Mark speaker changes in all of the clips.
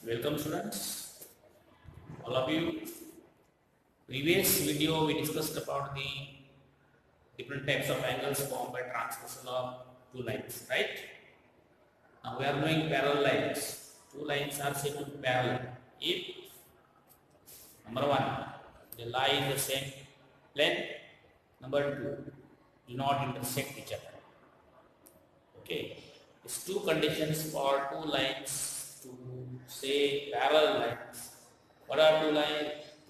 Speaker 1: Welcome students, all of you. Previous video we discussed about the different types of angles formed by transversal of two lines, right? Now we are doing parallel lines. Two lines are said to be parallel if number one, they lie in the same plane. Number two, do not intersect each other. Okay, it's two conditions for two lines to say parallel lines. What are two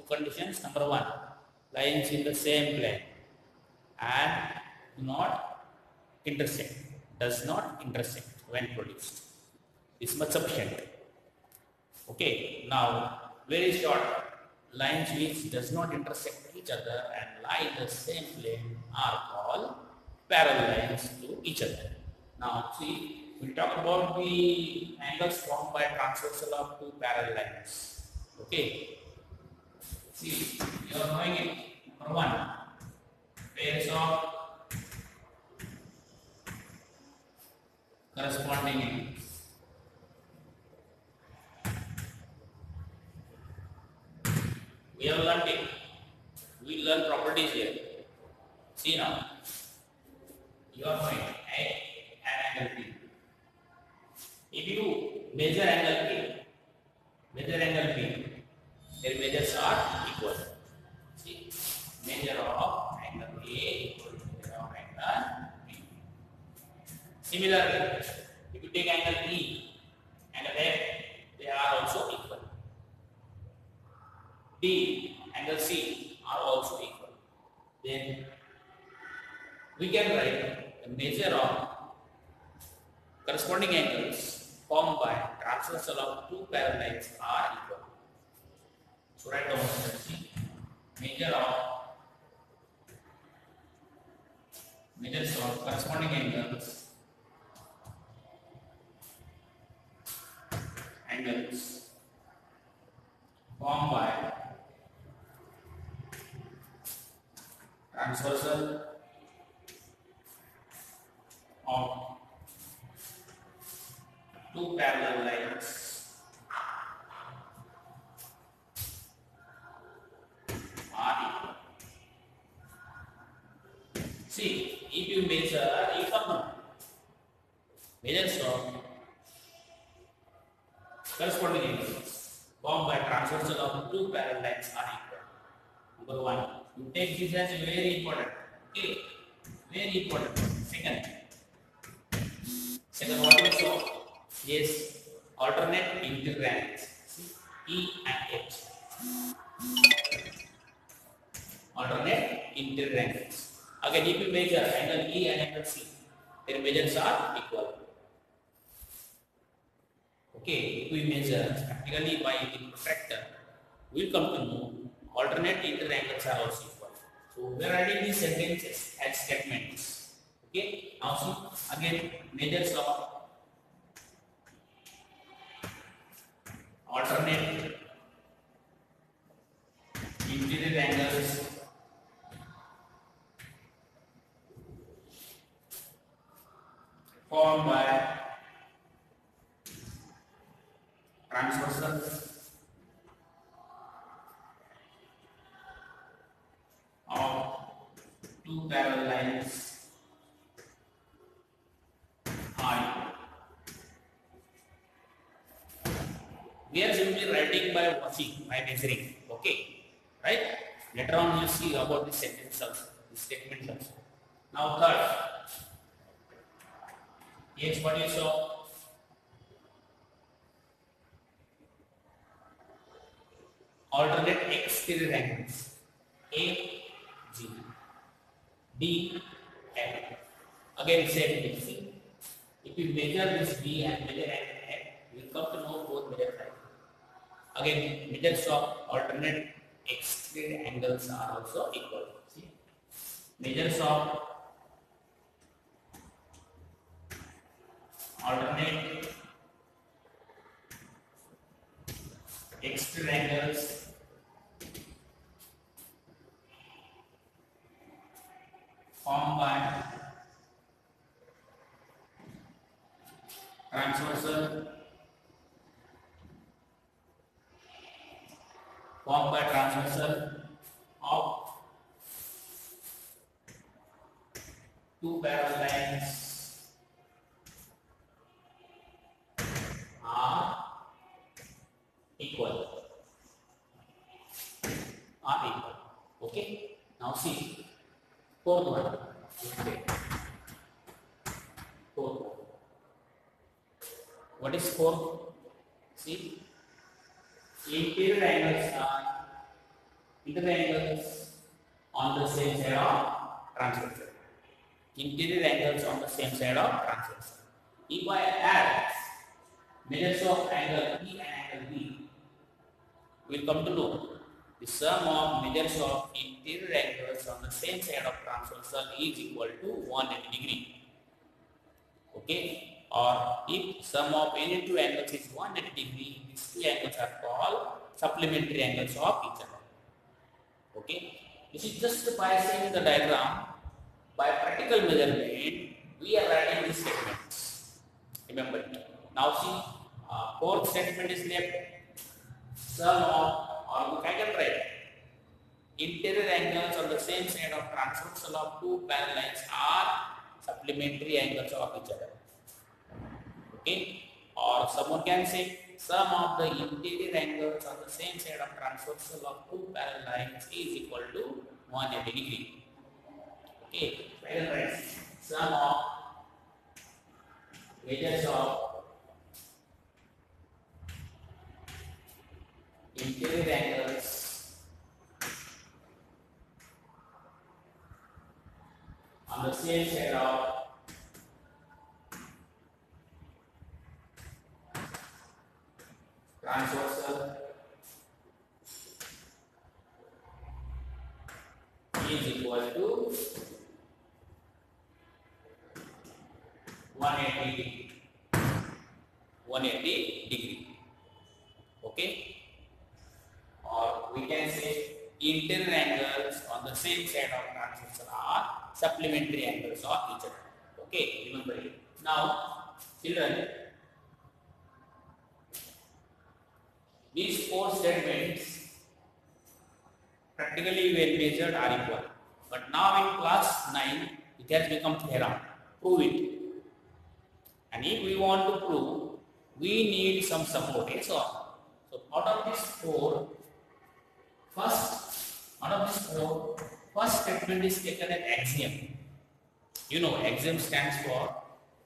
Speaker 1: conditions? Number one, lines in the same plane and do not intersect, does not intersect when produced. This much sufficient. Okay, now very short, lines which does not intersect each other and lie in the same plane are called parallel lines to each other. Now see, we talk about the angles formed by transversal of two parallel lines. Okay, see, you are knowing it. Number one, pairs of corresponding angles. We have learned it. We learn properties here. See now, you are knowing an angle P. If you measure angle P, their measures are equal. See, measure of angle A equal to measure of angle B. Similarly, if you take angle E and F, they are also equal. D, angle C are also equal. Then we can write the measure of corresponding angles formed by transversal of two parallel lines are equal. So write down C, measures of corresponding angles formed by transversal of two parallel lines are equal. See, if you measure, you come now. Measures of corresponding angles formed by transversal of two parallel lines are equal. Number one, you take this as very important. Okay, very important. Second, what we saw? Yes, alternate integrals E and H. Alternate integrals. Again, if you measure angle E and angle C, their measures are equal. Okay, if we measure practically by the protractor, we will come to know alternate interangles are also equal. So we are writing these sentences as statements. Okay, now see again measures of alternate interior angles formed by transversal of two parallel lines are equal. We are simply writing by watching, by measuring. Okay, right? Later on, we'll see about this sentence also, this statement also. Now, third, yes, what you saw? Alternate exterior angles A, G, D, F. Again, same thing. See, if you measure this D and measure angle F, you will come to know both measures right. Again, measures of alternate exterior angles are also equal. See, measures of alternate exterior angles formed by transversal formed by transversal of two parallel lines are equal. Okay. Now see, fourth one. Okay. Fourth one. What is fourth? See, interior angles on the same side of transversal. Interior angles on the same side of transversal. If I add measures of angle E and angle B, we will come to know the sum of measures of interior angles on the same side of transversal is equal to 180 degree. Okay. Or if sum of any two angles is 180 degree, these two angles are called supplementary angles of each other. Okay. This is just by seeing the diagram. By practical measurement, we are writing these statements. Remember it. Now see, fourth statement is left. Sum of, or I can write, interior angles on the same side of transversal of two parallel lines are supplementary angles of each other. Okay. Or someone can say sum of the interior angles on the same side of transversal of two parallel lines is equal to 180 degree. Okay. I can write sum of measures of interior angles on the same side of transversal is equal to 180 degree. 180 degree. Okay. Or we can say interior angles on the same side of transversal are supplementary angles of each other. Okay, remember it. Now, children, these four statements practically when measured are equal. But now in class 9, it has become theorem. Prove it. And if we want to prove, we need some support. Yes or no? So out of these four, first statement is taken as axiom. You know, axiom stands for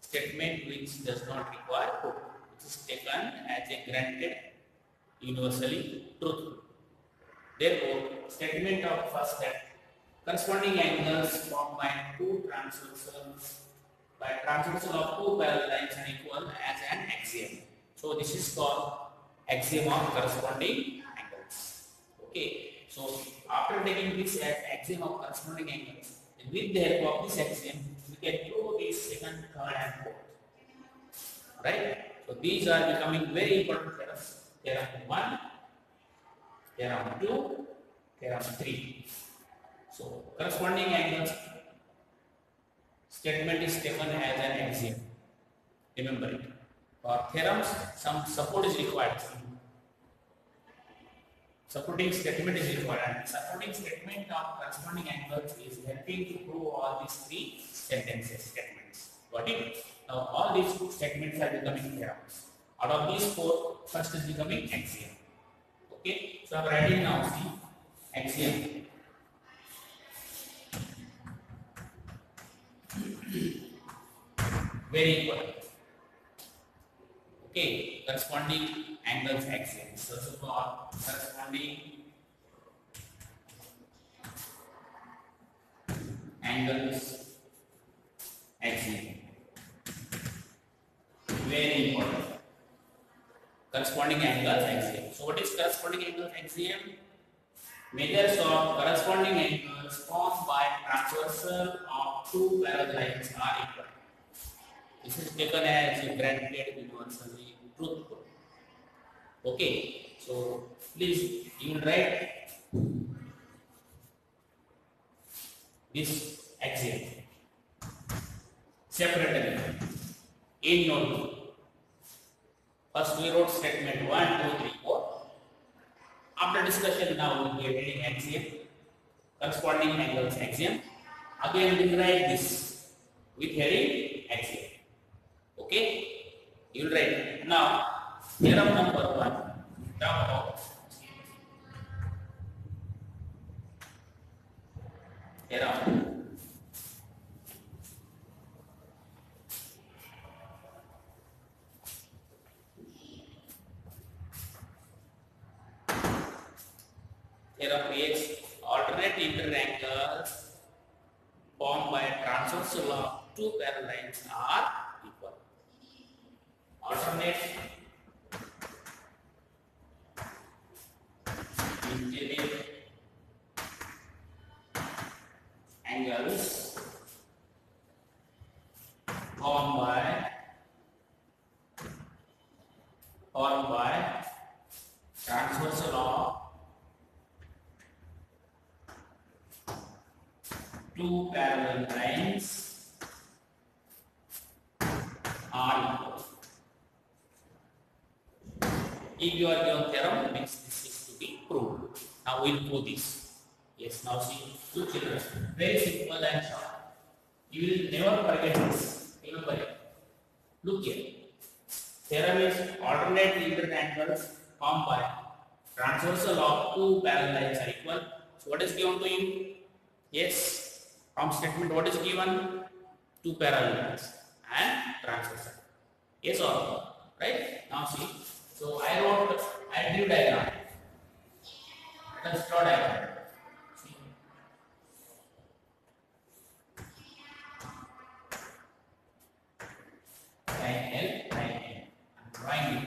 Speaker 1: statement which does not require proof. It is taken as a granted, universally truthful. Therefore, statement of first step, corresponding angles formed by two transversals by transversal of two parallel lines are equal as an axiom. So this is called axiom of corresponding angles. Okay. So after taking this as axiom of corresponding angles, with the help of this axiom, we can prove this second, third, and fourth. Right? So these are becoming very important for us. Theorem 1, theorem 2, theorem 3. So corresponding angles statement is taken as an axiom. Remember it. For theorems, some support is required. Supporting statement is required. And supporting statement of corresponding angles is helping to prove all these three statements. Got it? Now all these statements are becoming theorems. Out of these four, first is becoming axiom. Okay? So I am writing now the axiom. Very important. Okay, corresponding angles axiom. So for corresponding angles axiom. Very important. Corresponding angles axiom. So what is corresponding angles axiom? Measures of corresponding angles formed by transversal of two parallel lines are equal. This is taken as granted universally truthful. Okay, so please you will write this axiom separately in notebook. First we wrote statement 1, 2, 3, 4. After discussion, now we will be heading axiom, corresponding angles axiom. Again, rewrite this with heading axiom. Okay, you will write. Now, theorem number 1. Talk about theorem. Theorem creates alternate interangles formed by a transversal of two parallel lines are equal. Alternate interangles formed by transversal of two parallel lines are equal. If you are given theorem, means this is to be proved. Now we will prove this. Yes, now see, two children. Very simple and short. You will never forget this. Remember it. Look here. Theorem is alternate interangles formed by transversal of two parallel lines are equal. So what is given to you? Yes. From statement, what is given? Two parallel lines and transversal. Yes or no? Right? Now see. So I drew diagram. Let us draw diagram. See. Line L, line N. I'm drawing it.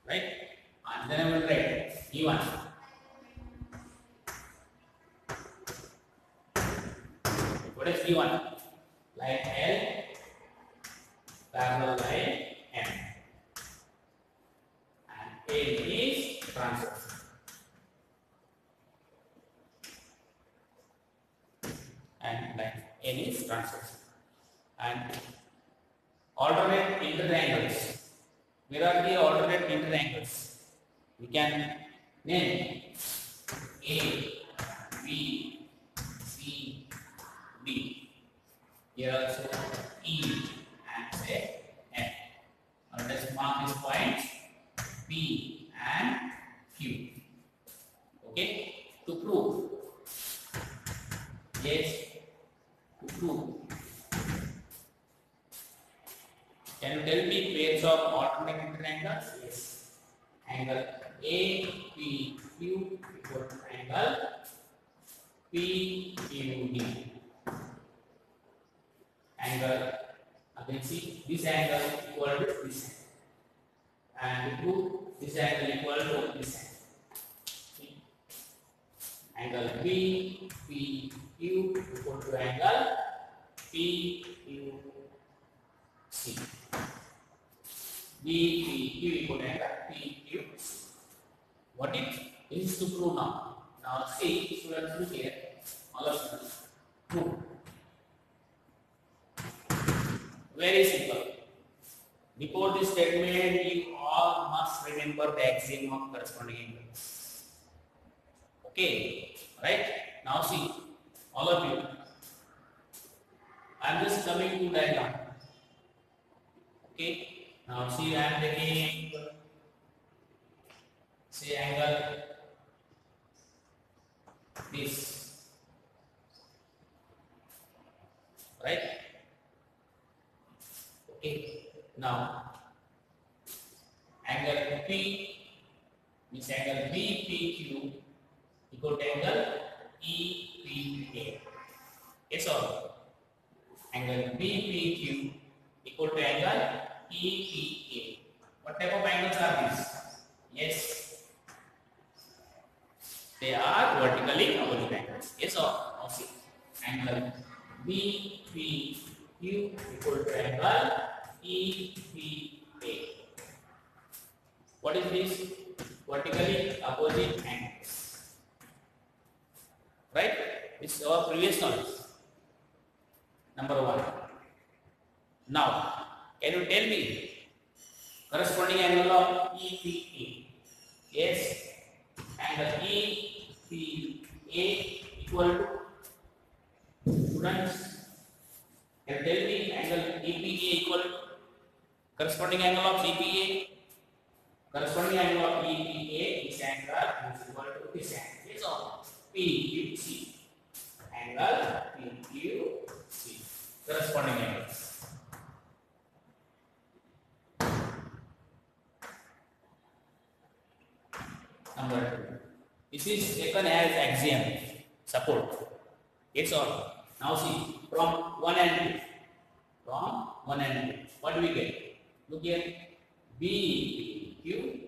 Speaker 1: Right? And then I will write E1. What is E1? Line L, parallel line M. And N is transversal. And line N is transversal. And alternate interangles. Where are the alternate interangles? We can name A, B, C, D. Here also E and say F. Now let us mark this point P and Q. Okay? To prove. Yes. To prove. Can you tell me pairs of alternate interangles? Yes. Angle APQ equal to angle PQD. Angle, again see, this angle equal to this angle. And prove this angle equal to this angle. Angle PPQ equal to angle PQC. BPQ equal to angle PQC. What it is to prove now? Now see, students look here. All of you prove. Very simple. Before this statement, you all must remember the axiom of corresponding angles. Okay, right? Now see, all of you. I am just coming to diagram. Okay. Now see, I am taking say angle this, right? Okay. Now angle P means angle BPQ equal to angle EPA. Yes or no? Angle BPQ equal to angle EPA. What type of angles are these? Yes. They are vertically opposite angles. Yes or no? See. Angle BPQ equal to angle EPA. What is this? Vertically opposite angles. Right? This is our previous knowledge. Number 1. Now, can you tell me Corresponding angle of EPA. Yes, angle EPA equal to, students, can tell me angle EPA equal to corresponding angle of EPA. Corresponding angle of EPA is angle is equal to this angle. Yes, or PQC. Angle PQC. Corresponding angles. Number 2. This is taken as axiom support. Yes or no? Now see, from 1 and 2. From 1 and 2. What do we get? Look here. BQ,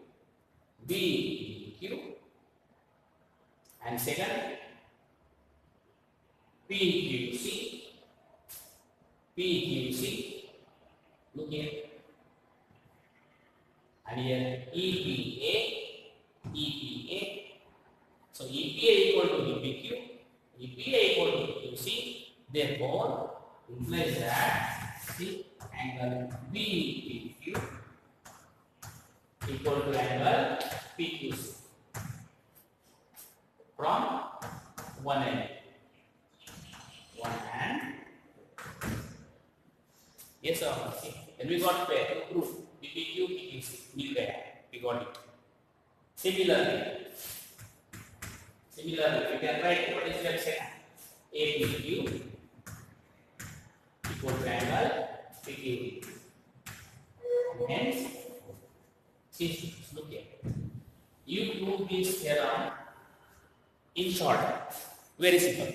Speaker 1: BQ, and second PQC, PQC. Look here. And here EPA, EPA. So EPA equal to EPQ, EPA equal to EQC. Therefore, implies that the angle BPQ equal to angle PQC from 1 and 1 and yes or no? Then we got pair to prove BPQ, PQC. We got it. Similarly, we can write what is that second? APQ equal to angle PQ. Hence, look here. You prove this theorem in short, very simple.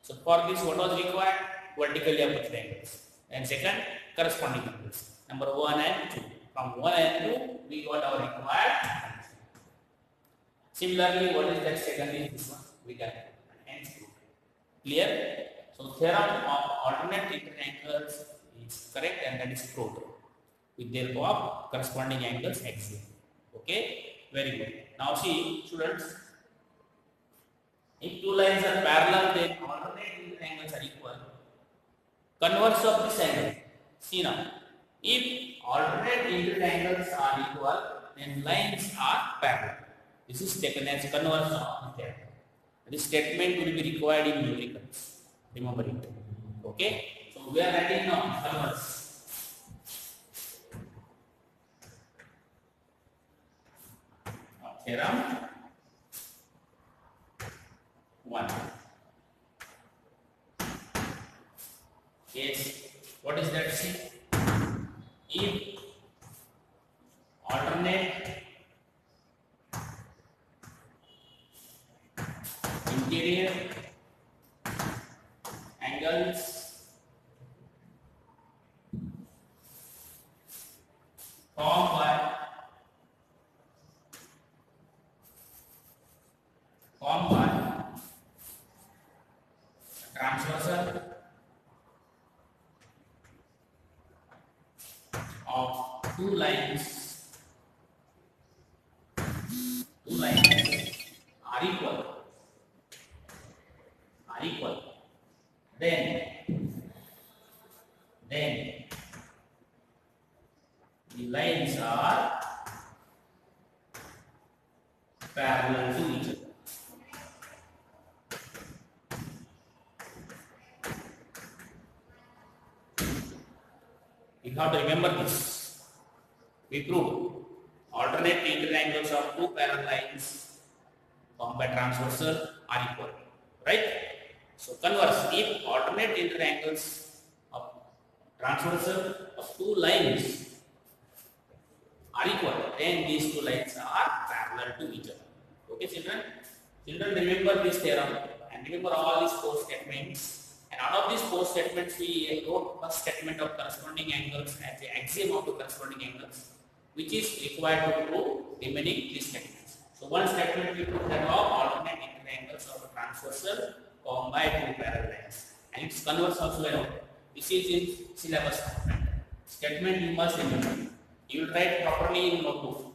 Speaker 1: So for this, what was required? Vertically opposite angles. And second, corresponding angles. Number 1 and 2. From 1 and 2, we got our required. Similarly, what is that second is this one? We can hence prove. Clear? So theorem of alternate interangles is correct and that is proved with their corresponding angles axiom. Okay, very good. Now see, students, if two lines are parallel, then alternate angles are equal. Converse of this angle. See now, if alternate angles are equal, then lines are parallel. This is taken as converse of the angle. This statement will be required in numericals. Remember it. Okay, so we are writing now converse. Theorem 1. Yes, what is that? See, if alternate interior angles formed by transversal of two lines are equal, then the lines are parallel to each other. You have to remember this. We proved alternate interangles of two parallel lines formed by transversal are equal, right? So converse, if alternate interangles of transversal of two lines are equal, then these two lines are parallel to each other. Okay, children? Children, remember this theorem and remember all these four statements. And out of these four statements, we wrote first statement of corresponding angles as the axiom of the corresponding angles, which is required to prove remaining three statements. So one statement we proved that all alternate interangles of a transversal formed by two parallel lines, and its converse also we know. This is in syllabus statement. Statement you must remember. You will write properly in notebook.